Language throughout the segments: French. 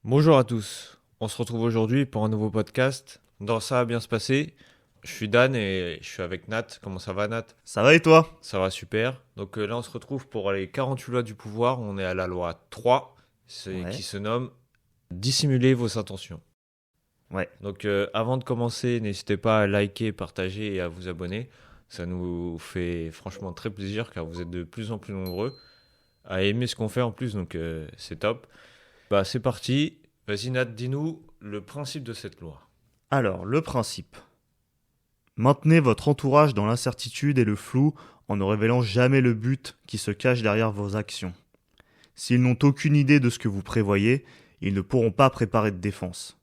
Bonjour à tous, on se retrouve aujourd'hui pour un nouveau podcast. Dans Ça va bien se passer, je suis Dan et je suis avec Nat. Comment ça va Nat? Ça va et toi? Ça va super. Donc là on se retrouve pour les 48 lois du pouvoir, on est à la loi 3, qui Ouais, se nomme Dissimuler vos intentions. ouais. Donc avant de commencer, n'hésitez pas à liker, partager et à vous abonner. Ça nous fait franchement très plaisir car vous êtes de plus en plus nombreux à aimer ce qu'on fait en plus, donc c'est top. Bah c'est parti, vas-y Nat, dis-nous le principe de cette loi. Alors, le principe. Maintenez votre entourage dans l'incertitude et le flou en ne révélant jamais le but qui se cache derrière vos actions. S'ils n'ont aucune idée de ce que vous prévoyez, ils ne pourront pas préparer de défense.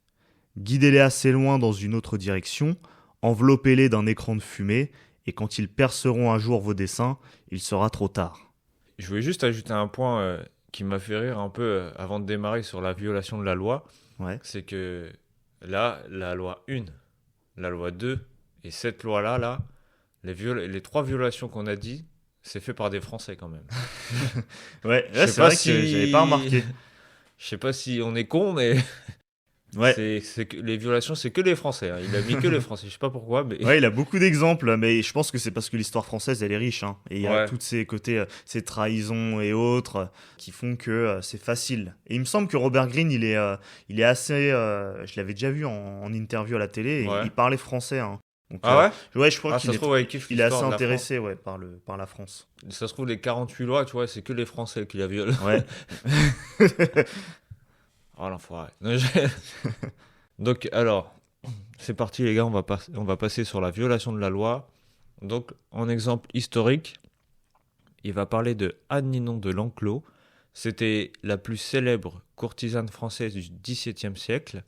Guidez-les assez loin dans une autre direction, enveloppez-les d'un écran de fumée, et quand ils perceront un jour vos desseins, il sera trop tard. Je voulais juste ajouter un point qui m'a fait rire un peu avant de démarrer sur la violation de la loi. Ouais. C'est que là, la loi 1, la loi 2 et cette loi-là, les trois violations qu'on a dit, c'est fait par des Français quand même. Ouais, Je là sais c'est pas vrai que j'avais pas si... remarqué. Je sais pas si on est con, mais Ouais. c'est que les violations, c'est que les Français, hein. Il a mis que les Français. Je sais pas pourquoi, mais Ouais, il a beaucoup d'exemples, mais je pense que c'est parce que l'histoire française, elle est riche, hein. Et il y a ouais. tous ces côtés, ces trahisons et autres, qui font que c'est facile. Et il me semble que Robert Greene, il est assez, je l'avais déjà vu en interview à la télé, et Ouais. il parlait français, hein. Donc, Ah ouais? ouais, je crois Ah, ça se trouve, il kiffe il est assez l'histoire de la France. intéressé, ouais, par la France. Ça se trouve, les 48 lois, tu vois, c'est que les Français qui la violent. Ouais. Oh l'enfoiré. Non, donc, alors, c'est parti, les gars, on va passer sur la violation de la loi. Donc, en exemple historique, il va parler de Anne Ninon de L'Enclos. C'était la plus célèbre courtisane française du XVIIe siècle.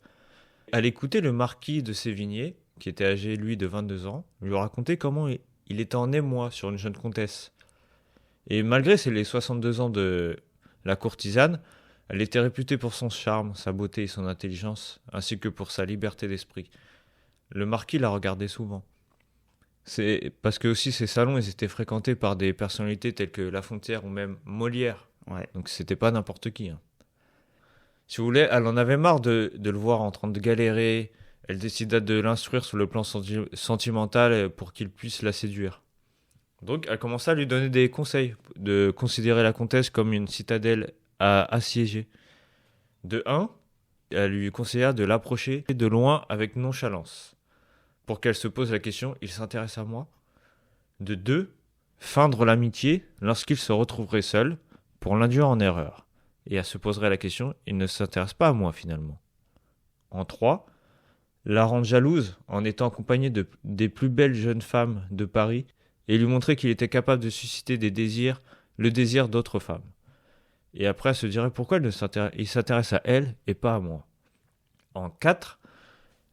Elle écoutait le marquis de Sévigné, qui était âgé, lui, de 22 ans, lui raconter comment il était en émoi sur une jeune comtesse. Et malgré les 62 ans de la courtisane, elle était réputée pour son charme, sa beauté et son intelligence, ainsi que pour sa liberté d'esprit. Le marquis la regardait souvent. C'est parce que aussi ces salons ils étaient fréquentés par des personnalités telles que La Fontaine ou même Molière. Ouais. Donc c'était pas n'importe qui, hein. Si vous voulez, elle en avait marre de le voir en train de galérer. Elle décida de l'instruire sur le plan sentimental pour qu'il puisse la séduire. Donc elle commença à lui donner des conseils, de considérer la comtesse comme une citadelle à assiéger. De un, elle lui conseilla de l'approcher de loin avec nonchalance, pour qu'elle se pose la question, il s'intéresse à moi? De deux, feindre l'amitié lorsqu'il se retrouverait seul, pour l'induire en erreur, et elle se poserait la question, il ne s'intéresse pas à moi finalement. En trois, la rendre jalouse en étant accompagnée des plus belles jeunes femmes de Paris, et lui montrer qu'il était capable de susciter le désir d'autres femmes. Et après, elle se dirait pourquoi il s'intéresse à elle et pas à moi. En 4,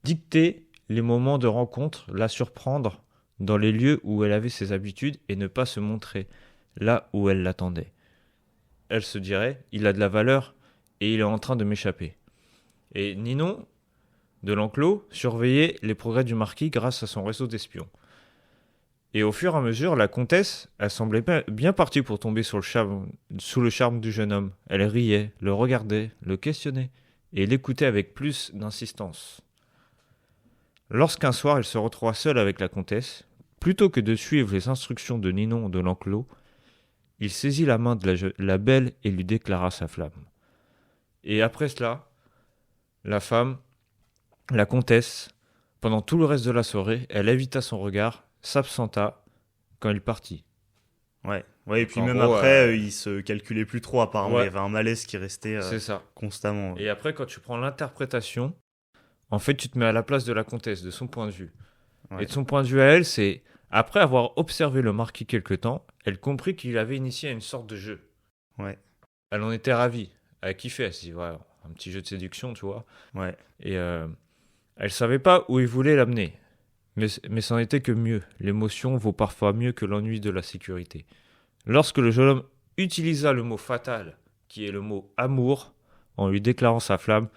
dicter les moments de rencontre, la surprendre dans les lieux où elle avait ses habitudes et ne pas se montrer là où elle l'attendait. Elle se dirait, il a de la valeur et il est en train de m'échapper. Et Ninon, de l'enclos, surveillait les progrès du marquis grâce à son réseau d'espions. Et au fur et à mesure, la comtesse, elle semblait bien partie pour tomber sous le charme du jeune homme. Elle riait, le regardait, le questionnait, et l'écoutait avec plus d'insistance. Lorsqu'un soir il se retrouva seul avec la comtesse, plutôt que de suivre les instructions de Ninon de l'enclos, il saisit la main de la belle et lui déclara sa flamme. Et après cela, la femme, la comtesse, pendant tout le reste de la soirée, elle évita son regard, s'absenta quand il partit. Ouais. Ouais, et Donc puis en même gros, après, il se calculait plus trop, apparemment. Il y ouais, avait un malaise qui restait c'est ça. constamment. Et après, quand tu prends l'interprétation, en fait, tu te mets à la place de la comtesse, de son point de vue. Et Ouais. de son point de vue à elle, c'est après avoir observé le marquis quelque temps, elle comprit qu'il avait initié une sorte de jeu. Ouais. Elle en était ravie. Elle kiffait. Elle s'est dit, ouais, un petit jeu de séduction, tu vois. Ouais. Et elle savait pas où il voulait l'amener. Mais c'en était que mieux. L'émotion vaut parfois mieux que l'ennui de la sécurité. Lorsque le jeune homme utilisa le mot fatal, qui est le mot amour, en lui déclarant sa flamme,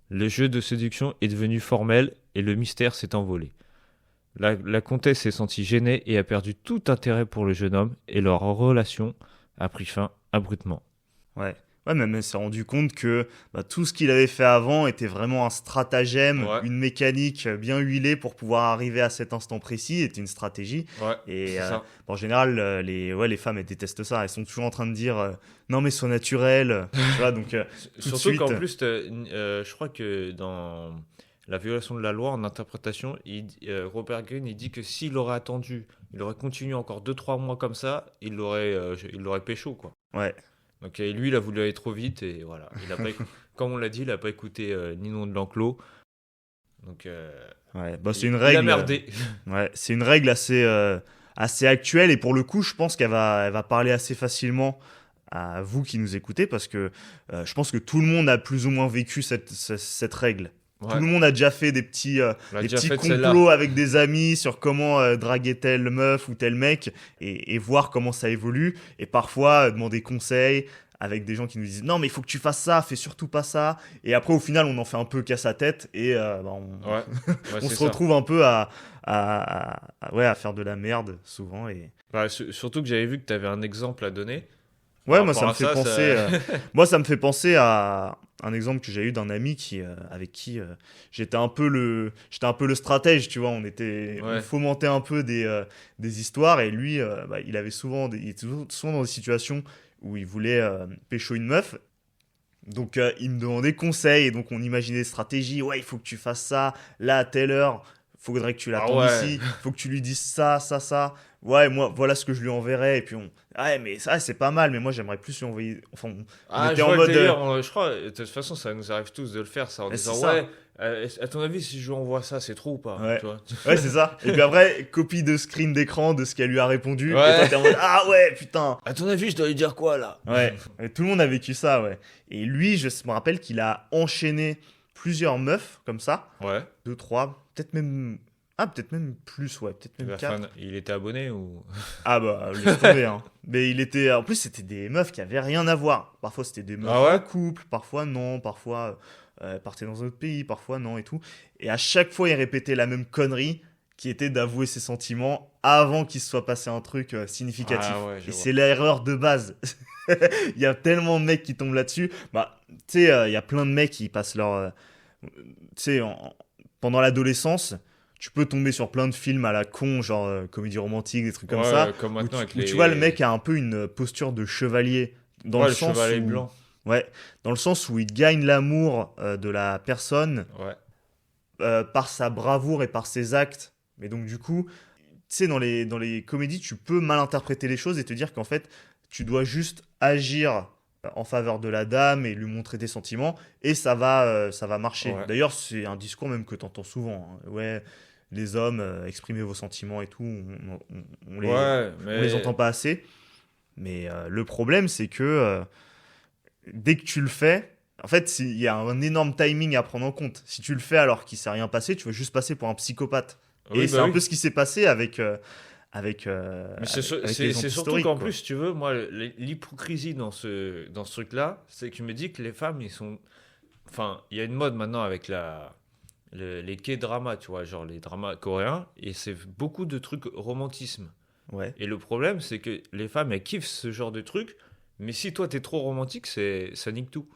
le jeu de séduction est devenu formel et le mystère s'est envolé. La comtesse s'est sentie gênée et a perdu tout intérêt pour le jeune homme et leur relation a pris fin abruptement. Ouais. Ouais, même elle s'est rendu compte que tout ce qu'il avait fait avant était vraiment un stratagème, Ouais, une mécanique bien huilée pour pouvoir arriver à cet instant précis, était une stratégie. ouais, Et c'est ça. en général, les femmes, elles détestent ça. Elles sont toujours en train de dire non, mais sois naturel. Tu vois, donc tout de Surtout suite. qu'en plus, je crois que dans la violation de la loi en interprétation, Robert Greene, il dit que s'il aurait attendu, il aurait continué encore 2 3 mois comme ça, il l'aurait pécho, quoi. Ouais, Donc lui, il a voulu aller trop vite et voilà. Il a pas, comme on l'a dit, il a pas écouté Ninon de l'Enclos. Donc ouais. Bah, c'est une il a règle. merdé. Ouais, c'est une règle assez actuelle. Et pour le coup, je pense elle va parler assez facilement à vous qui nous écoutez parce que je pense que tout le monde a plus ou moins vécu cette règle. Tout Ouais, le monde a déjà fait on l'a des déjà petits fait celle-là. complots avec des amis sur comment draguer telle meuf ou tel mec et voir comment ça évolue. Et parfois demander conseil avec des gens qui nous disent non, mais il faut que tu fasses ça, fais surtout pas ça. Et après, au final, on en fait un peu qu'à sa tête et Ouais, ouais, on c'est se ça. retrouve un peu ouais, à faire de la merde souvent. Et... Bah, surtout que j'avais vu que tu avais un exemple à donner. Par Ouais, moi, ça rapport me à fait ça, penser. Moi, ça me fait penser à un exemple que j'ai eu d'un ami avec qui j'étais un peu le stratège, tu vois. On Ouais. fomentait un peu des histoires et lui, il était souvent dans des situations où il voulait pécho une meuf. Donc, il me demandait conseil et donc on imaginait des stratégies. Ouais, il faut que tu fasses ça, là, à telle heure. Faudrait que tu Ah l'attendes ouais. ici. Faut que tu lui dises ça, ça, ça. Ouais, moi, voilà ce que je lui enverrai. Et puis ouais, mais ça, c'est pas mal. Mais moi, j'aimerais plus lui envoyer. Enfin, on Ah, était je en vois le mode. délire. Je crois, de toute façon, ça nous arrive tous de le faire, ça, en C'est disant, ça. ouais, à ton avis, si je lui envoie ça, c'est trop ou pas, Ouais. tu vois? Ouais, c'est ça. Et puis après, copie de screen d'écran de ce qu'elle lui a répondu. Et toi, Ouais. t'es en mode, ah ouais, putain. À ton avis, je dois lui dire quoi, là? Ouais. Et tout le monde a vécu ça, ouais. Et lui, je me rappelle qu'il a enchaîné plusieurs meufs comme ça. Ouais. Deux, trois, peut-être même. Ah, peut-être même plus, ouais. Peut-être même quatre. Il était abonné ou? Ah bah, laisse tomber, hein. Mais il était. En plus, c'était des meufs qui avaient rien à voir. Parfois, c'était des meufs Ah en ouais? couple, parfois non, parfois partaient dans un autre pays, parfois non et tout. Et à chaque fois, il répétait la même connerie qui était d'avouer ses sentiments avant qu'il se soit passé un truc significatif. Ah ouais, je Et vois. c'est l'erreur de base. Il y a tellement de mecs qui tombent là-dessus. Bah, tu sais, il y a plein de mecs qui passent tu sais, pendant l'adolescence, tu peux tomber sur plein de films à la con, genre comédie romantique, des trucs comme ça, Ouais, comme maintenant avec où tu vois le les. mec a un peu une posture de chevalier, dans Ouais, le le sens chevalet où, blanc. ouais, dans le sens où il gagne l'amour de la personne Ouais. par sa bravoure et par ses actes. Mais donc du coup, tu sais, dans les comédies, tu peux mal interpréter les choses et te dire qu'en fait, tu dois juste agir en faveur de la dame et lui montrer tes sentiments et ça va marcher. Ouais. D'ailleurs, c'est un discours même que tu entends souvent, hein. Ouais, les hommes, exprimez vos sentiments et tout, Ouais, on les entend mais. pas assez. Mais le problème, c'est que dès que tu le fais, en fait, il y a un énorme timing à prendre en compte. Si tu le fais alors qu'il s'est rien passé, tu vas juste passer pour un psychopathe. Et Oui, c'est bah un oui. peu ce qui s'est passé Mais avec c'est les gens surtout historiques, qu'en quoi. plus, tu veux, moi, l'hypocrisie dans ce truc-là, c'est que je me dis que les femmes, ils sont. Enfin, il y a une mode maintenant avec les K-dramas, tu vois, genre les dramas coréens, et c'est beaucoup de trucs romantisme. Ouais. Et le problème, c'est que les femmes, elles kiffent ce genre de truc, mais si toi, t'es trop romantique, ça nique tout.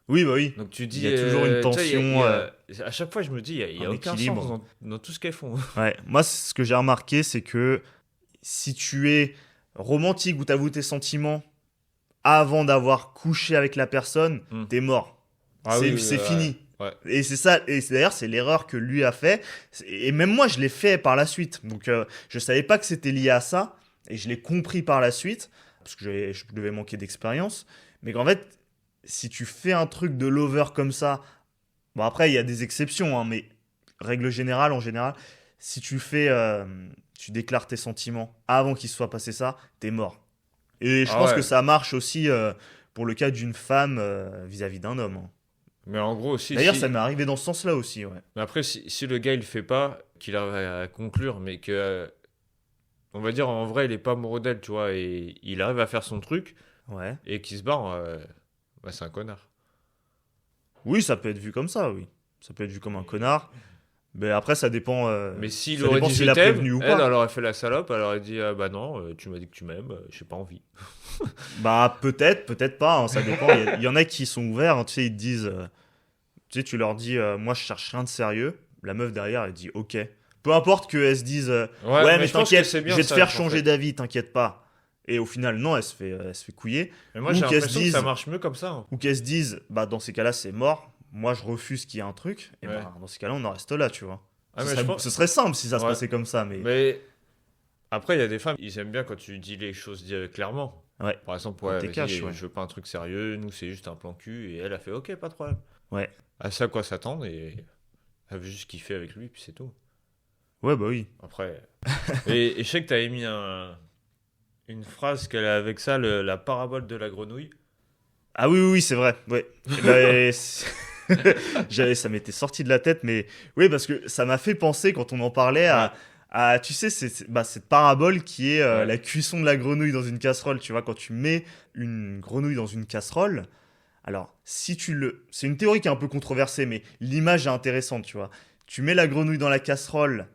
Oui, bah oui. Donc tu Il dis, y a toujours une tu sais, tension, à chaque fois, je me dis, il y un a aucun sens équilibre. dans tout ce qu'elles font. Ouais. Moi, ce que j'ai remarqué, c'est que si tu es romantique ou t'avoues tes sentiments avant d'avoir couché avec la personne, Hmm. t'es mort. Ah oui, C'est fini. ouais. Et c'est ça, d'ailleurs, c'est l'erreur que lui a fait. Et même moi, je l'ai fait par la suite. Donc, je savais pas que c'était lié à ça. Et je l'ai compris par la suite. Parce que je devais manquer d'expérience. Mais qu'en fait, si tu fais un truc de lover comme ça, bon, après, il y a des exceptions, hein, mais règle générale, en général, si tu déclares tes sentiments avant qu'il se soit passé ça, t'es mort. Et je Ah pense que ouais. ça marche aussi pour le cas d'une femme vis-à-vis d'un homme, hein. Mais en gros, si, D'ailleurs, ça si. m'est arrivé dans ce sens-là aussi, ouais. Mais après, si le gars, il le fait pas, qu'il arrive à conclure, mais que, on va dire, en vrai, il est pas amoureux d'elle, tu vois, et il arrive à faire son truc, Ouais. et qu'il se barre, bah, c'est un connard. Oui, ça peut être vu comme ça, oui. Ça peut être vu comme un connard. Mais après, ça dépend. Mais s'il Ça aurait dépend dit s'il je a t'aime, prévenu ou elle pas. aurait fait la salope, elle aurait dit ah bah non, tu m'as dit que tu m'aimes, j'ai pas envie. Bah, peut-être, peut-être pas, hein, ça dépend. Il y en a qui sont ouverts, hein, tu sais, ils te disent. Tu sais, tu leur dis, moi, je cherche rien de sérieux. La meuf derrière, elle dit, ok. Peu importe qu'elle se dise, Ouais, ouais, mais mais je pense que t'inquiète, c'est je bien vais te ça faire en changer fait. d'avis, t'inquiète pas. Et au final, non, elle se fait couiller. Mais moi Ou j'ai qu'elle se l'impression que ça dise, marche mieux comme ça, hein. ou qu'elle se dise, bah, dans ces cas-là, c'est mort. Moi, je refuse qu'il y ait un truc. Et Ouais. bah, dans ces cas-là, on en reste là, tu vois. Ah mais je pense. Ce serait simple si ça se Ouais. passait comme ça, mais. Mais après il y a des femmes, ils aiment bien quand tu dis les choses clairement. Ouais, Par exemple, quand ouais, t'es vas-y, cash, ouais. je veux pas un truc sérieux, nous c'est juste un plan cul, et elle a fait ok, pas de problème. Ouais. Elle sait à quoi s'attendre et elle veut juste kiffer avec lui, puis c'est tout. Ouais, bah oui. Après. Et je sais que t'avais mis une phrase qu'elle a avec ça, la parabole de la grenouille. Ah oui, oui, oui, c'est vrai. Ouais. Eh ben, ça m'était sorti de la tête, mais oui, parce que ça m'a fait penser quand on en parlait Ouais, tu sais, bah, cette parabole qui est ouais, la cuisson de la grenouille dans une casserole. Tu vois, quand tu mets une grenouille dans une casserole, alors si tu le, c'est une théorie qui est un peu controversée, mais l'image est intéressante. Tu vois, tu mets la grenouille dans la casserole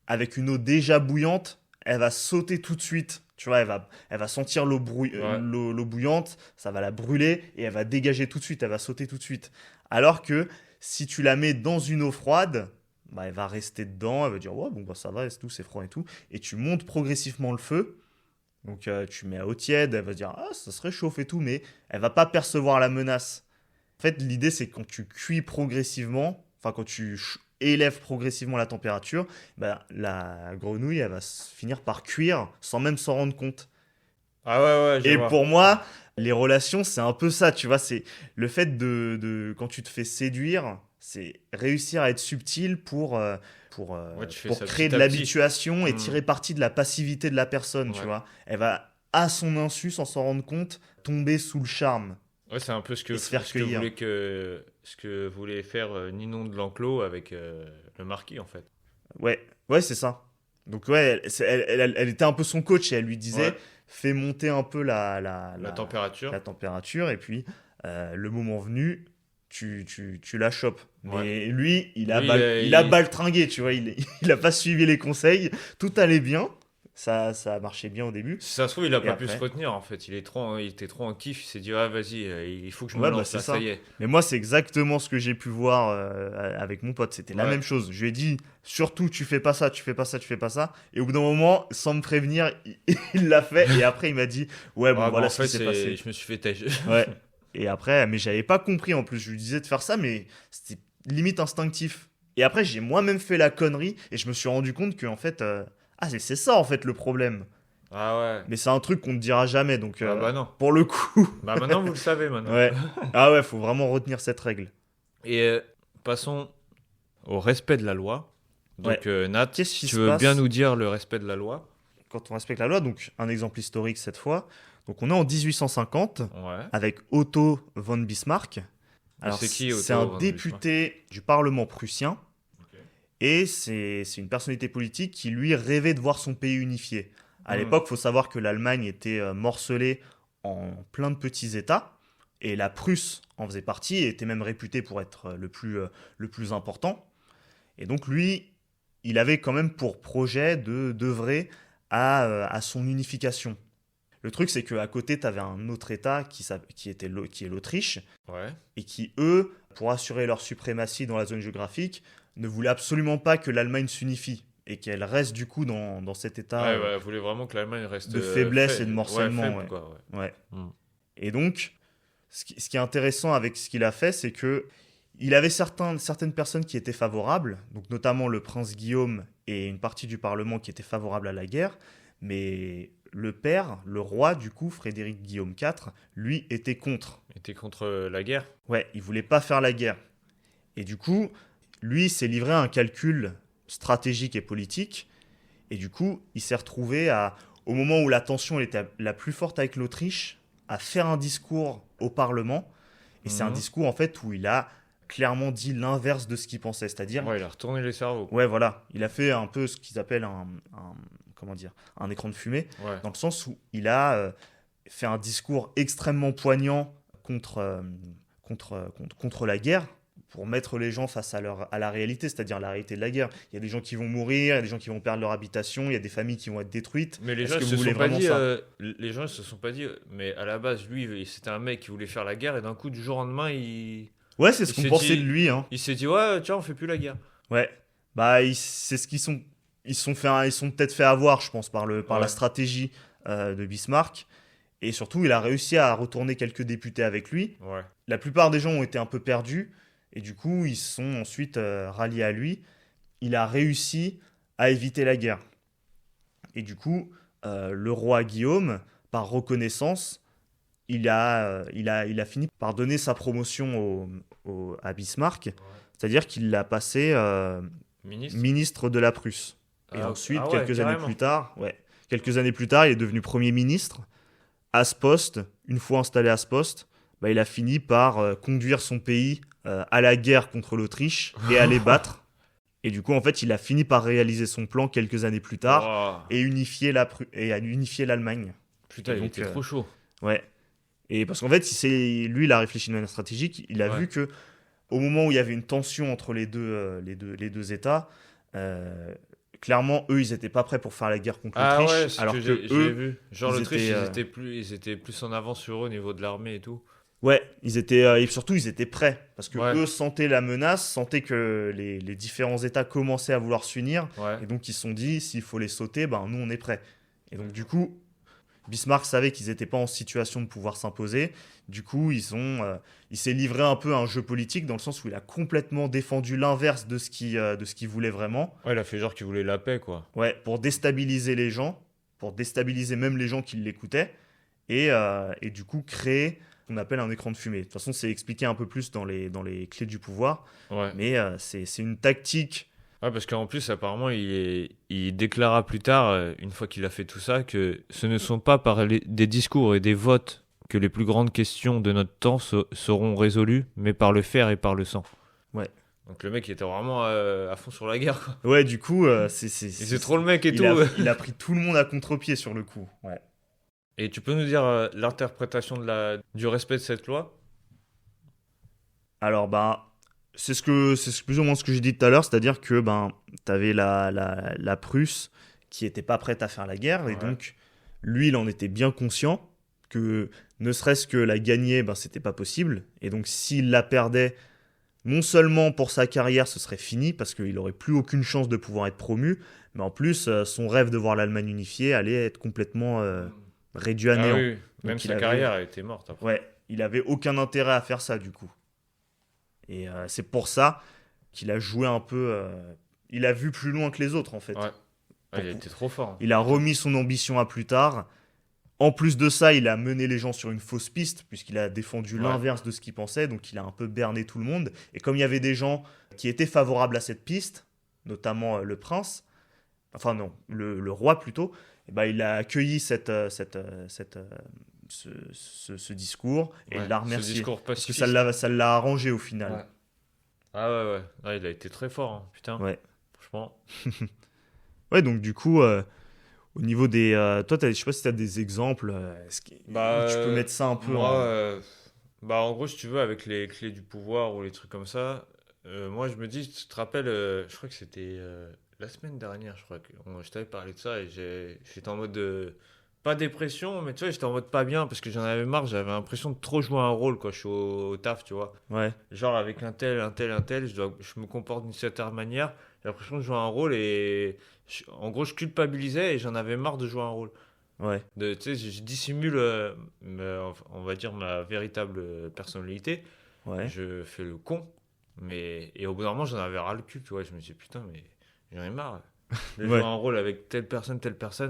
avec une eau déjà bouillante, elle va sauter tout de suite. Tu vois, elle va sentir ouais. l'eau bouillante, ça va la brûler et elle va dégager tout de suite, elle va sauter tout de suite. Alors que si tu la mets dans une eau froide, bah, elle va rester dedans, elle va dire ouais, bon, bah, ça va, c'est tout, c'est froid et tout. Et tu montes progressivement le feu. Donc tu mets à eau tiède, elle va dire ah, ça se réchauffe et tout, mais elle va pas percevoir la menace. En fait, l'idée, c'est que quand tu cuis progressivement, enfin, quand tu élèves progressivement la température, bah, la grenouille, elle va finir par cuire sans même s'en rendre compte. Ah ouais, ouais, je Et vois. pour moi, les relations, c'est un peu ça, tu vois, c'est le fait quand tu te fais séduire, c'est réussir à être subtil Ouais, tu fais pour ça créer petit de à petit. l'habituation et Hmm. tirer parti de la passivité de la personne, tu Ouais. vois. Elle va, à son insu, sans s'en rendre compte, tomber sous le charme Ouais, c'est un peu et se faire cueillir. ce que voulait faire Ninon de l'Enclos avec le marquis en fait. Ouais, ouais, c'est ça. Donc ouais, elle était un peu son coach et elle lui Ouais. disait, fais monter un peu La température. la température et puis le moment venu, tu la chopes. Ouais. Mais lui, Lui, il a baltringué, tu vois, il a pas suivi les conseils, tout allait bien, ça a marché bien au début. si ça se trouve, il a Et pas pu se après, retenir en fait. Il était trop en kiff. Il s'est dit ah vas-y, il faut que je me ouais, bah lance c'est là, ça. ça y est. Mais moi, c'est exactement ce que j'ai pu voir avec mon pote. C'était la Ouais. même chose. Je lui ai dit, surtout, tu fais pas ça, tu fais pas ça, tu fais pas ça. Et au bout d'un moment, sans me prévenir, il l'a fait. Et après, il m'a dit, ouais, bon, Ah, bah, voilà en ce qui fait, s'est passé. je me suis fait têche. Ouais. Et après, mais j'avais pas compris en plus. Je lui disais de faire ça, mais c'était limite instinctif. Et après, j'ai moi-même fait la connerie et je me suis rendu compte que, en fait, ah, c'est ça en fait le problème. Ah ouais. Mais c'est un truc qu'on ne dira jamais. Donc, Ah bah non. pour le coup, Bah maintenant vous le savez maintenant. ouais. Ah ouais, faut vraiment retenir cette règle. Et passons au respect de la loi. Donc Ouais. Nat, Qu'est-ce qui tu se veux passe bien nous dire le respect de la loi? quand on respecte la loi? Donc, un exemple historique cette fois. Donc, on est en 1850 Ouais. avec Otto von Bismarck. Alors, c'est qui, c'est Otto un von député du Parlement prussien. Ok. Et c'est une personnalité politique qui, lui, rêvait de voir son pays unifié. À Mhm. l'époque, il faut savoir que l'Allemagne était morcelée en plein de petits États. Et la Prusse en faisait partie et était même réputée pour être le plus important. Et donc, lui, il avait quand même pour projet d'œuvrer à son unification. Le truc, c'est qu'à côté, tu avais un autre État qui est l'Autriche, Ouais. et qui, eux, pour assurer leur suprématie dans la zone géographique, ne voulaient absolument pas que l'Allemagne s'unifie et qu'elle reste du coup dans cet état Ouais, ouais, voulait vraiment que l'Allemagne reste de faiblesse et de ouais, morcellement. faible, Ouais. quoi, ouais. Ouais. Mm. Et donc, ce qui est intéressant avec ce qu'il a fait, c'est que il avait certaines personnes qui étaient favorables, donc notamment le prince Guillaume et une partie du Parlement qui étaient favorables à la guerre, mais le père, le roi du coup, Frédéric Guillaume IV, lui était contre. Et t'es contre la guerre? Ouais, il voulait pas faire la guerre. Et du coup, lui s'est livré à un calcul stratégique et politique, et du coup, il s'est retrouvé au moment où la tension était la plus forte avec l'Autriche, à faire un discours au Parlement, et c'est un Mhm. discours en fait où il a clairement dit l'inverse de ce qu'il pensait, c'est-à-dire, Ouais, il a retourné les cerveaux. ouais, voilà, il a fait un peu ce qu'ils appellent comment dire, un écran de fumée, Ouais. dans le sens où il a fait un discours extrêmement poignant contre la guerre, pour mettre les gens face à la réalité, c'est-à-dire la réalité de la guerre. Il y a des gens qui vont mourir, il y a des gens qui vont perdre leur habitation, il y a des familles qui vont être détruites. Mais les Est-ce gens que ils vous se voulez sont pas vraiment dit, ça? les gens ils se sont pas dit, mais à la base lui c'était un mec qui voulait faire la guerre et d'un coup du jour au lendemain Ouais, c'est il ce qu'on s'est pensait de dit, lui, hein. il s'est dit ouais tiens on fait plus la guerre. Ouais. Bah, c'est ce qu'ils sont. Ils sont peut-être fait avoir, je pense, par la Ouais. stratégie de Bismarck. Et surtout, il a réussi à retourner quelques députés avec lui. Ouais. La plupart des gens ont été un peu perdus. Et du coup, ils se sont ensuite ralliés à lui. Il a réussi à éviter la guerre. Et du coup, le roi Guillaume, par reconnaissance, il a fini par donner sa promotion à Bismarck. Ouais. C'est-à-dire qu'il l'a passé Ministre. ministre de la Prusse. Et Ah, ensuite, ah ouais carrément. quelques années plus tard, il est devenu Premier ministre. À ce poste, une fois installé à ce poste, bah, il a fini par conduire son pays à la guerre contre l'Autriche et à les battre. Et du coup, en fait, il a fini par réaliser son plan quelques années plus tard Wow. et et à unifier l'Allemagne. Putain Et il donc, était trop chaud. ouais. Et parce qu'en fait, lui, il a réfléchi de manière stratégique. Il a Ouais. vu que au moment où il y avait une tension entre les deux États, clairement, eux, ils n'étaient pas prêts pour faire la guerre contre Ah ouais l'Autriche, c'est alors que que j'ai eux, vu. Genre ils l'Autriche étaient, ils étaient plus en avance sur eux au niveau de l'armée et tout. ouais, ils étaient, et surtout, ils étaient prêts, parce que Ouais. eux sentaient la menace, sentaient que les différents États commençaient à vouloir s'unir, Ouais. et donc ils se sont dit, s'il faut les sauter, ben nous, on est prêts. Et donc du coup, Bismarck savait qu'ils n'étaient pas en situation de pouvoir s'imposer. Du coup, il s'est livré un peu à un jeu politique dans le sens où il a complètement défendu l'inverse de ce qu'il voulait vraiment. Ouais il a fait genre qu'il voulait la paix quoi. Ouais, pour déstabiliser les gens, pour déstabiliser même les gens qui l'écoutaient, et du coup créer ce qu'on appelle un écran de fumée. De toute façon, c'est expliqué un peu plus dans les clés du pouvoir, Ouais. mais c'est une tactique. Ouais, parce qu'en plus, apparemment, il déclara plus tard, une fois qu'il a fait tout ça, que ce ne sont pas par des discours et des votes que les plus grandes questions de notre temps seront résolues, mais par le fer et par le sang. Ouais. Donc le mec, il était vraiment à fond sur la guerre, quoi. Ouais, du coup, C'est trop le mec et tout. il a pris tout le monde à contre-pied sur le coup. Ouais. Et tu peux nous dire l'interprétation du respect de cette loi? Alors, bah, c'est plus ou moins ce que j'ai dit tout à l'heure, c'est-à-dire que ben, tu avais la Prusse qui était pas prête à faire la guerre, et Ouais. donc lui, il en était bien conscient que ne serait-ce que la gagner, ben, c'était pas possible, et donc s'il la perdait, non seulement pour sa carrière, ce serait fini, parce qu'il aurait plus aucune chance de pouvoir être promu, mais en plus, son rêve de voir l'Allemagne unifiée allait être complètement réduit à Ah néant. oui, oui. Même Donc, sa carrière a été morte après. ouais, il avait aucun intérêt à faire ça, du coup. Et c'est pour ça qu'il a joué un peu. Il a vu plus loin que les autres, en fait. Ouais. Ah, il a Pour- été trop fort. Hein. Il a remis son ambition à plus tard. En plus de ça, il a mené les gens sur une fausse piste, puisqu'il a défendu Ouais. l'inverse de ce qu'il pensait. Donc il a un peu berné tout le monde. Et comme il y avait des gens qui étaient favorables à cette piste, notamment le prince, enfin non, le roi plutôt, eh ben, il a accueilli ce discours et Ouais. il l'a Ce remercié. discours Parce que pacifiste. ça l'a arrangé au final. Ouais. Ah ouais, ouais. Ah, il a été très fort, hein. Putain. Ouais. Franchement. Ouais, donc du coup, au niveau des. Toi, je sais pas si tu as des exemples. Bah, Tu peux mettre ça un peu moi, en. bah, en gros, si tu veux, avec les clés du pouvoir ou les trucs comme ça, moi, je me dis, tu te rappelles, je crois que c'était la semaine dernière, je crois que je t'avais parlé de ça et j'étais en mode pas dépression, mais tu vois, j'étais en mode pas bien parce que j'en avais marre, j'avais l'impression de trop jouer un rôle quand je suis au taf, tu vois. Ouais, Genre, avec un tel, un tel, un tel, je me comporte d'une certaine manière, j'ai l'impression de jouer un rôle et en gros, je culpabilisais et j'en avais marre de jouer un rôle. ouais, Tu sais, je dissimule, on va dire, ma véritable personnalité. ouais, Je fais le con. Et au bout d'un moment, j'en avais ras le cul, tu vois. Je me suis dit, putain, mais j'en ai marre. De jouer ouais, un rôle avec telle personne.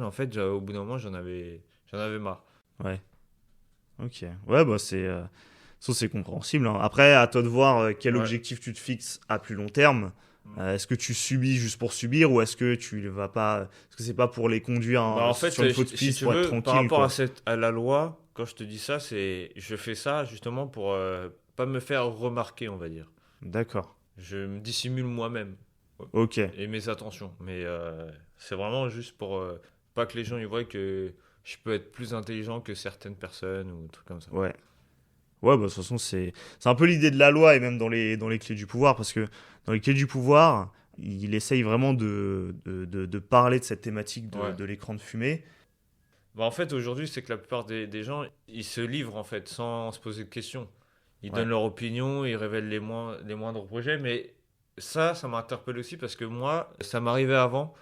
En fait, au bout d'un moment, j'en avais marre. ouais. Ok. Ouais, bah ça, c'est compréhensible, hein. Après, à toi de voir quel Ouais. objectif tu te fixes à plus long terme. Est-ce que tu subis juste pour subir ou est-ce que tu ne vas pas. Est-ce que c'est pas pour les conduire Bah, en fait, sur une fausse si piste tu pour être veux, par tranquille, rapport quoi. à la loi, quand je te dis ça, je fais ça justement pour pas me faire remarquer, on va dire. D'accord. Je me dissimule moi-même. Ok. Et mes attentions. Mais c'est vraiment juste pour pas que les gens y voient que je peux être plus intelligent que certaines personnes ou des trucs comme ça. Ouais. Ouais, bah, de toute façon, c'est un peu l'idée de la loi et même dans les clés du pouvoir, parce que dans les clés du pouvoir, il essaye vraiment de parler de cette thématique de, Ouais. de l'écran de fumée. Bah, en fait, aujourd'hui, c'est que la plupart des gens, ils se livrent en fait sans se poser de questions. Ils Ouais, donnent leur opinion, ils révèlent les moindres projets, mais ça m'a interpellé aussi parce que moi, ça m'arrivait avant.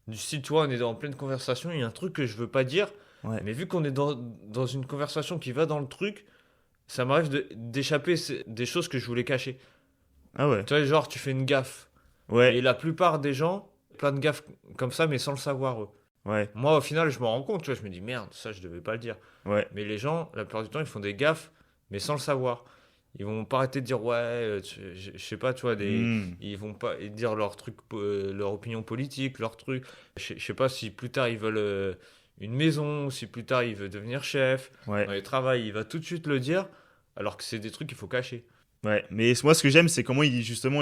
Du style, tu vois, on est en pleine conversation, il y a un truc que je veux pas dire, ouais. mais vu qu'on est dans une conversation qui va dans le truc, ça m'arrive d'échapper des choses que je voulais cacher. Ah ouais, Tu vois, genre, tu fais une gaffe. Et ouais, la plupart des gens, plein de gaffes comme ça, mais sans le savoir, eux. ouais, Moi, au final, je me rends compte, tu vois, je me dis, merde, ça, je devais pas le dire. ouais. Mais les gens, la plupart du temps, ils font des gaffes, mais sans le savoir. Ils vont pas arrêter de dire, ouais, je sais pas, tu vois, Hmm. ils vont pas dire leur truc, leur opinion politique, leur truc. Je sais pas si plus tard ils veulent une maison, si plus tard il veut devenir chef, Ouais, dans les travails, il va tout de suite le dire, alors que c'est des trucs qu'il faut cacher. ouais. Mais moi, ce que j'aime, c'est comment justement,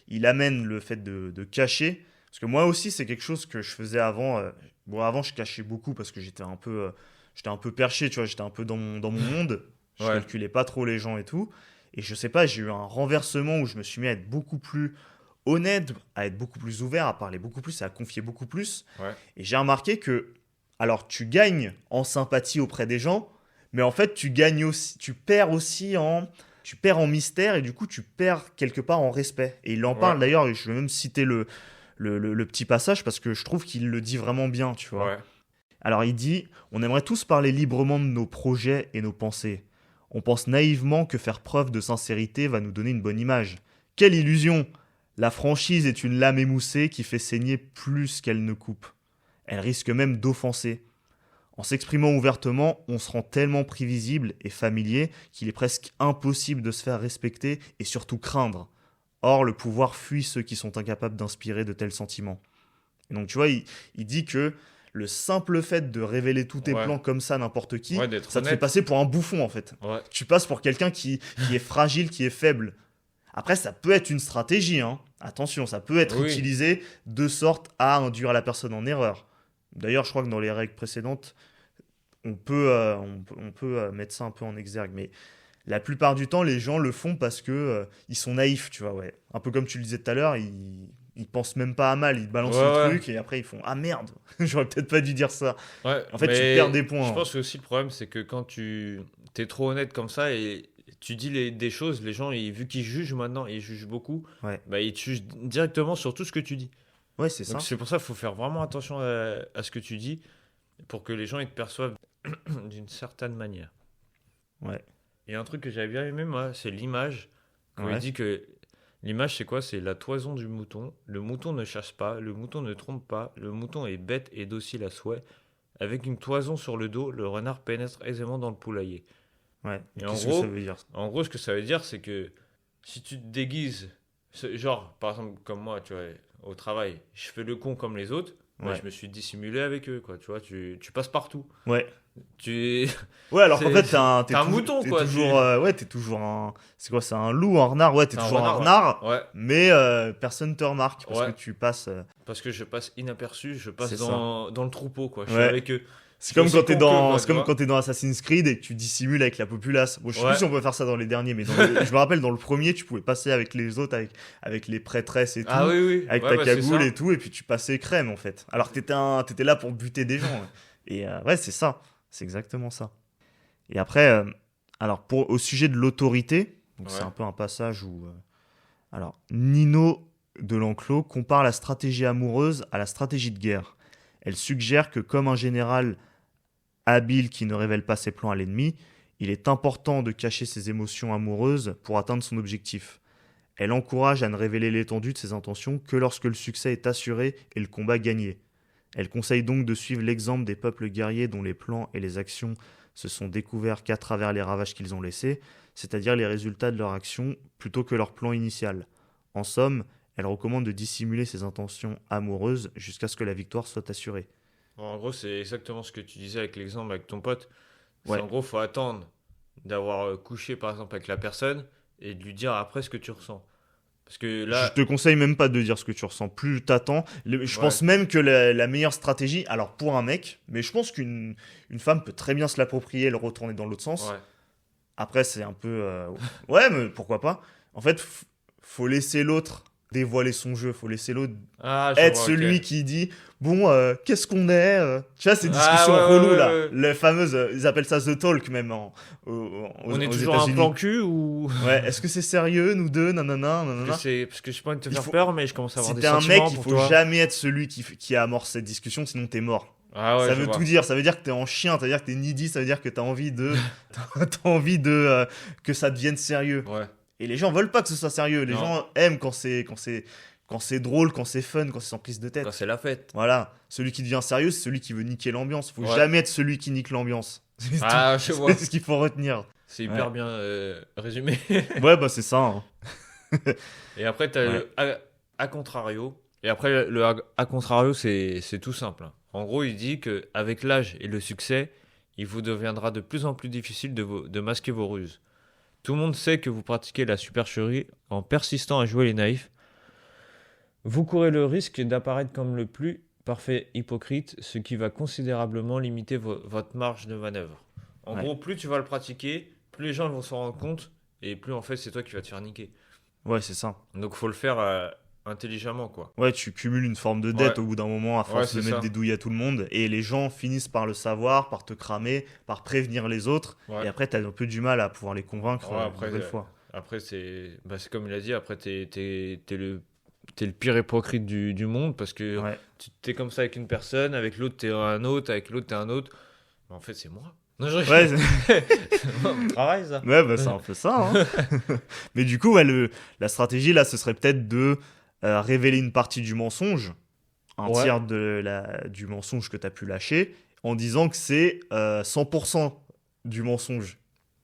il amène le fait de cacher. Parce que moi aussi, c'est quelque chose que je faisais avant. Bon, avant, je cachais beaucoup parce que j'étais un peu perché, tu vois, j'étais un peu dans mon monde. Je Ouais, calculais pas trop les gens et tout. Et je sais pas, j'ai eu un renversement où je me suis mis à être beaucoup plus honnête, à être beaucoup plus ouvert, à parler beaucoup plus, à confier beaucoup plus. ouais, Et j'ai remarqué que, alors, tu gagnes en sympathie auprès des gens, mais en fait, tu gagnes aussi, tu perds en mystère et du coup, tu perds quelque part en respect. Et il en ouais, parle d'ailleurs, et je vais même citer le petit passage parce que je trouve qu'il le dit vraiment bien, tu vois. ouais, Alors, il dit, on aimerait tous parler librement de nos projets et nos pensées. On pense naïvement que faire preuve de sincérité va nous donner une bonne image. Quelle illusion! La franchise est une lame émoussée qui fait saigner plus qu'elle ne coupe. Elle risque même d'offenser. En s'exprimant ouvertement, on se rend tellement prévisible et familier qu'il est presque impossible de se faire respecter et surtout craindre. Or, le pouvoir fuit ceux qui sont incapables d'inspirer de tels sentiments. Et donc, tu vois, il dit que le simple fait de révéler tous tes ouais, plans comme ça à n'importe qui, ouais, d'être ça te fait honnête. passer pour un bouffon en fait. Ouais, Tu passes pour quelqu'un qui est fragile, qui est faible. Après, ça peut être une stratégie, hein. Attention, ça peut être oui, utilisé de sorte à induire la personne en erreur. D'ailleurs, je crois que dans les règles précédentes, on peut mettre ça un peu en exergue. Mais la plupart du temps, les gens le font parce que ils sont naïfs, tu vois, ouais. Un peu comme tu le disais tout à l'heure, ils pensent même pas à mal, ils te ouais, balancent le ouais. truc et après ils font ah merde, j'aurais peut-être pas dû dire ça. Ouais, En fait, tu perds mais des je points. pense que aussi le problème, c'est que quand tu t'es trop honnête comme ça et tu dis des choses, les gens, vu qu'ils jugent maintenant, ils jugent beaucoup, Ouais, bah, ils te jugent directement sur tout ce que tu dis. ouais, c'est Donc ça. c'est pour ça qu'il faut faire vraiment attention à ce que tu dis pour que les gens ils te perçoivent d'une certaine manière. Ouais, Et un truc que j'avais bien aimé, moi, c'est l'image. Quand il ouais, dit que l'image, c'est quoi? C'est la toison du mouton. Le mouton ne chasse pas, le mouton ne trompe pas, le mouton est bête et docile à souhait. Avec une toison sur le dos, le renard pénètre aisément dans le poulailler. ouais. Mais Et qu'est-ce que ça veut dire? ce que ça veut dire, c'est que si tu te déguises, genre, par exemple, comme moi, tu vois, au travail, je fais le con comme les autres, bah, Ouais, je me suis dissimulé avec eux, quoi. Tu vois, tu passes partout. ouais. Tu, Ouais, alors qu'en c'est, fait, t'es t'es un toujours, mouton, t'es quoi. toujours, ouais, t'es toujours un, c'est quoi, c'est un loup, un renard, ouais, t'es T'es un toujours un renard, renard, ouais. Ouais, mais personne te remarque parce que ouais. tu passes. Parce que je passe inaperçu, je passe C'est ça. dans le troupeau, quoi. Je suis Ouais. avec eux. Je C'est suis comme quand aussi t'es con qu'eux, dans, quoi, c'est tu comme quand vois. t'es dans Assassin's Creed et que tu dissimules avec la populace. Bon, je sais plus Ouais, si on peut faire ça dans les derniers, mais je me rappelle dans le premier, tu pouvais passer avec les autres, avec les prêtresses et ah tout, oui, oui, avec ouais, ta bah c'est cagoule et ça. tout, et puis tu passais crème en fait. Alors que t'étais là pour buter des gens. Ouais. Et ouais, c'est ça. C'est exactement ça. Et après, alors au sujet de l'autorité, donc c'est Ouais, un peu un passage où, alors Nino de l'Enclos compare la stratégie amoureuse à la stratégie de guerre. Elle suggère que comme un général habile qui ne révèle pas ses plans à l'ennemi, il est important de cacher ses émotions amoureuses pour atteindre son objectif. Elle encourage à ne révéler l'étendue de ses intentions que lorsque le succès est assuré et le combat gagné. Elle conseille donc de suivre l'exemple des peuples guerriers dont les plans et les actions se sont découverts qu'à travers les ravages qu'ils ont laissés, c'est-à-dire les résultats de leur action plutôt que leur plan initial. En somme, elle recommande de dissimuler ses intentions amoureuses jusqu'à ce que la victoire soit assurée. bon, en gros, c'est exactement ce que tu disais avec l'exemple avec ton pote. C'est Ouais. en gros, faut attendre d'avoir couché, par exemple, avec la personne et de lui dire après ce que tu ressens. Parce que Je là, te conseille même pas de dire ce que tu ressens. Plus t'attends. Je ouais, pense même que la meilleure stratégie, alors pour un mec, mais je pense qu'une femme peut très bien se l'approprier et le retourner dans l'autre sens. ouais, Après, c'est un peu. Ouais, mais pourquoi pas? En fait, faut laisser l'autre dévoiler son jeu. Faut laisser l'autre Ah, je être vois, celui ok. qui dit bon, qu'est-ce qu'on est Tu vois, ces Ah, discussions ouais, ouais, reloues ouais, là. ouais. Les fameuses. Ils appellent ça The Talk même On est aux toujours un plan États-Unis. cul ou. Ouais, est-ce que c'est sérieux, nous deux? Nanana, nanana. Parce que je sais pas envie de te Il faire faut. peur, mais je commence à avoir Si des t'es un mec, sentiments il pour faut toi. jamais être celui qui amorce cette discussion, sinon t'es mort. Ah ouais, Ça je veut tout vois. dire. Ça veut dire que t'es en chien, ça veut dire que t'es needy, ça veut dire que t'as envie de, t'as envie de que ça devienne sérieux. Ouais. Et les gens veulent pas que ce soit sérieux. Les Non. gens aiment quand c'est drôle, quand c'est fun, quand c'est sans prise de tête. Quand c'est la fête. Voilà. Celui qui devient sérieux, c'est celui qui veut niquer l'ambiance. Faut Ouais. jamais être celui qui nique l'ambiance. C'est Ah, je vois. c'est ce qu'il faut retenir. C'est hyper Ouais. bien résumé. Ouais, bah c'est ça. Hein. Et après, t'as Ouais. le a contrario. Et après, le a contrario, c'est tout simple. En gros, il dit que avec l'âge et le succès, il vous deviendra de plus en plus difficile de masquer vos ruses. Tout le monde sait que vous pratiquez la supercherie en persistant à jouer les naïfs. Vous courez le risque d'apparaître comme le plus parfait hypocrite, ce qui va considérablement limiter votre marge de manœuvre. En Ouais. gros, plus tu vas le pratiquer, plus les gens vont s'en rendre compte, et plus en fait c'est toi qui vas te faire niquer. Ouais, c'est ça. Donc faut le faire intelligemment, quoi. Ouais, tu cumules une forme de dette Ouais. au bout d'un moment à force Ouais, de c'est mettre ça. des douilles à tout le monde. Et les gens finissent par le savoir, par te cramer, par prévenir les autres. Ouais. Et après, t'as un peu du mal à pouvoir les convaincre Ouais, une après, nouvelle fois. Après c'est comme il a dit, après t'es le pire hypocrite du monde parce que Ouais, tu t'es comme ça avec une personne, avec l'autre t'es un autre, avec l'autre t'es un autre. Mais en fait c'est moi. Non, je ouais, c'est mon travail ça. ouais bah, c'est un peu ça. Hein. Mais du coup, ouais, la stratégie, là, ce serait peut-être de révéler une partie du mensonge, un Ouais. tiers du mensonge que t'as pu lâcher, en disant que c'est 100% du mensonge.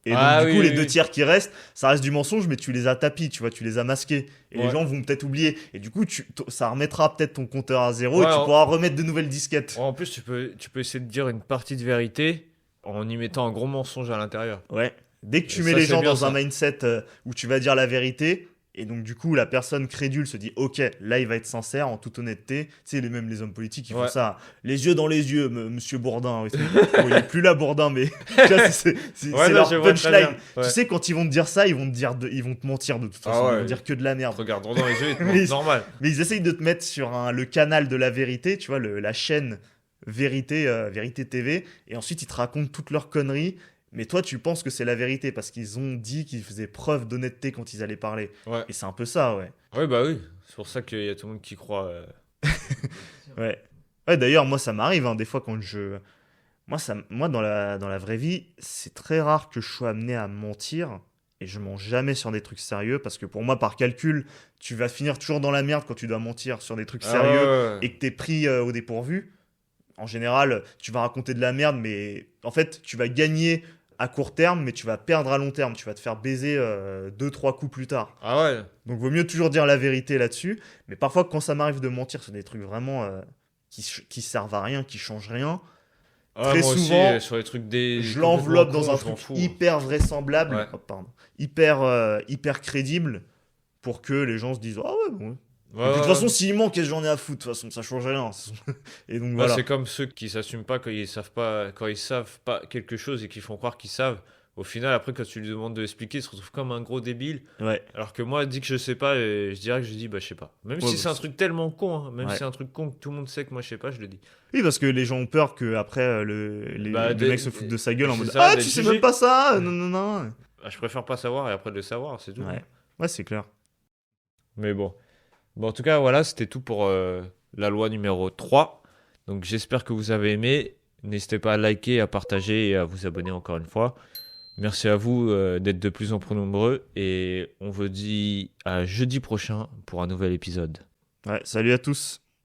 Et Ah donc, du oui, coup, oui, les deux oui. tiers qui restent, ça reste du mensonge, mais tu les as tapis, tu vois, tu les as masqués. Et les Ouais. gens vont peut-être oublier. Et du coup, ça remettra peut-être ton compteur à zéro Ouais, et tu en- pourras remettre de nouvelles disquettes. En plus tu peux essayer de dire une partie de vérité en y mettant un gros mensonge à l'intérieur. Ouais. Dès que tu Et mets ça, les c'est gens bien, dans ça. un mindset où tu vas dire la vérité, et donc du coup la personne crédule se dit ok, là il va être sincère en toute honnêteté. Tu sais, même les hommes politiques ils font Ouais. ça, les yeux dans les yeux, monsieur Bourdin. Bon, il est plus là Bourdin, mais tu vois, c'est Ouais, non, leur je vois très punchline. bien. Ouais. Tu sais, quand ils vont te dire ça, ils vont te mentir de toute Ah façon, ouais. ils vont dire que de la merde. Regarde droit dans les yeux et te Mais montre ils- normal. Mais ils essayent de te mettre sur le canal de la vérité, tu vois, la chaîne Vérité TV, et ensuite ils te racontent toutes leurs conneries. Mais toi, tu penses que c'est la vérité parce qu'ils ont dit qu'ils faisaient preuve d'honnêteté quand ils allaient parler. Ouais. Et c'est un peu ça, ouais. Ouais, bah oui. C'est pour ça qu'il y a tout le monde qui croit. Ouais. Ouais, d'ailleurs, moi, ça m'arrive, hein, des fois, quand je. Moi dans la vraie vie, c'est très rare que je sois amené à mentir. Et je mens jamais sur des trucs sérieux. Parce que pour moi, par calcul, tu vas finir toujours dans la merde quand tu dois mentir sur des trucs Ah sérieux ouais, ouais. et que t'es pris au dépourvu. En général, tu vas raconter de la merde, mais en fait, tu vas gagner à court terme, mais tu vas perdre à long terme. Tu vas te faire baiser 2-3 coups plus tard. Ah ouais. Donc, vaut mieux toujours dire la vérité là-dessus. Mais parfois, quand ça m'arrive de mentir sur des trucs vraiment qui servent à rien, qui changent rien, Ah, Très moi aussi, souvent, sur les trucs des. je l'enveloppe dans un je m'en truc fous. hyper vraisemblable, Ouais. oh, pardon, hyper crédible, pour que les gens se disent ah ouais, bon. Ouais, Et puis, de toute ouais, façon, s'il ment, qu'est-ce que j'en ai à foutre? De toute façon, ça change rien. Et donc ouais, voilà. c'est comme ceux qui s'assument pas quand ils savent pas quelque chose et qui font croire qu'ils savent. Au final, après, quand tu lui demandes de l'expliquer, ils se retrouvent comme un gros débile. Ouais. Alors que moi, dit que je sais pas, je dirais que je dis bah je sais pas. Même Ouais, si bah, c'est un c'est- truc tellement con, hein, même Ouais. si c'est un truc con que tout le monde sait que moi je sais pas, je le dis. Oui, parce que les gens ont peur que après Bah, le des- mec se foute de sa gueule en c'est mode ça, ah, des tu sais jugés. même pas ça, non, non, non. Bah, je préfère pas savoir et après de le savoir, c'est tout. Ouais, ouais, c'est clair. Mais bon. Bon, en tout cas, voilà, c'était tout pour la loi numéro 3. Donc j'espère que vous avez aimé. N'hésitez pas à liker, à partager et à vous abonner encore une fois. Merci à vous d'être de plus en plus nombreux et on vous dit à jeudi prochain pour un nouvel épisode. Ouais, salut à tous.